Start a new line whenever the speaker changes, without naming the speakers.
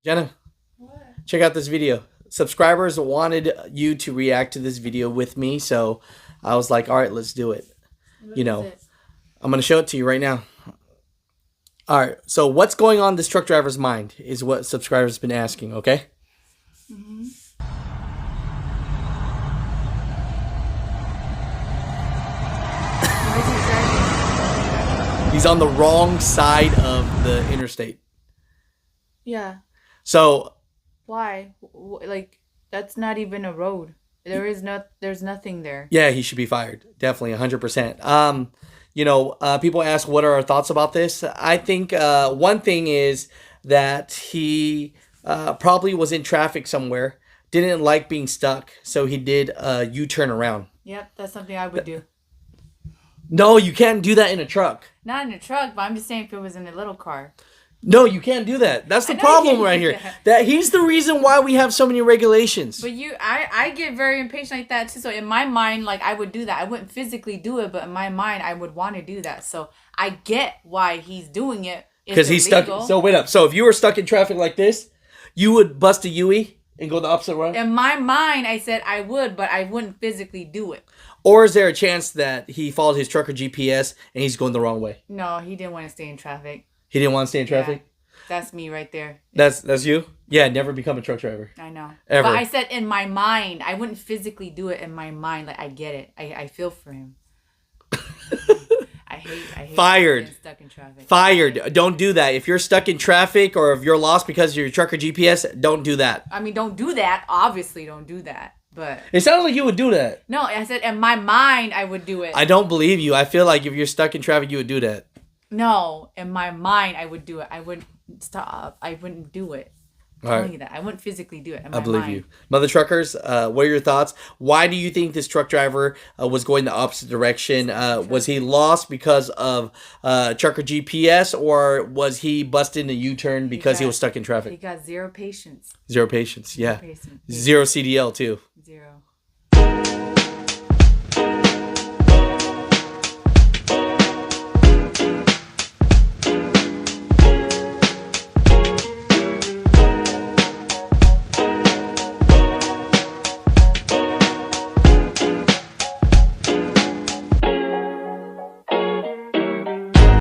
Jenna,
What?
check out this video. Subscribers wanted you to react to this video with me, so I was like, all right, let's do it.
What
You
is
know,
it?
I'm going to show it to you right now. All right, so what's going on in this truck driver's mind is what subscribers have been asking, okay?
Mm-hmm. Why is he driving?
He's on the wrong side of the interstate.
Yeah.
So,
Why? Like, that's not even a road. There's nothing there.
yeah, he should be fired. Definitely, 100%. People ask what are our thoughts about this. I think one thing is that he probably was in traffic somewhere, didn't like being stuck, so he did a U-turn around.
Yep, that's something I would do.
No, you can't do that in a truck.
Not in a truck, but I'm just saying if it was in a little car.
No, you can't do that. That's the
I know
problem
you
right
can't
here.
do that.
That he's the reason why we have so many regulations.
But I get very impatient like that too. So in my mind, like I would do that. I wouldn't physically do it, but in my mind, I would want to do that. So I get why he's doing it.
Because he's stuck. So wait up. So if you were stuck in traffic like this, you would bust a UE and go the opposite way?
In my mind, I said I would, but I wouldn't physically do it.
Or is there a chance that he followed his trucker GPS and he's going the wrong way?
No, he didn't want to stay in traffic.
He didn't want to stay in traffic?
Yeah, that's me right there.
That's you? Yeah, never become a truck driver.
I know.
Ever.
But I said in my mind. I wouldn't physically do it in my mind. Like, I get it. I feel for him. I hate
Fired.
being stuck in traffic.
Fired. Don't do that. If you're stuck in traffic or if you're lost because of your trucker GPS, don't do that.
I mean, don't do that. Obviously, don't do that. But
It sounds like you would do that.
no, I said in my mind I would do it.
I don't believe you. I feel like if you're stuck in traffic, you would do that.
No, in my mind I would do it. I wouldn't stop. I wouldn't do it. I'm
All
telling
right.
you that. I wouldn't physically do it in my
I believe
mind.
you. Mother truckers, what are your thoughts? Why do you think this truck driver was going the opposite direction? Was he lost because of trucker GPS, or was he busted in a U-turn because he was stuck in
He
traffic?
got zero patience.
Zero patience, yeah.
Patience.
Zero CDL too.
Zero.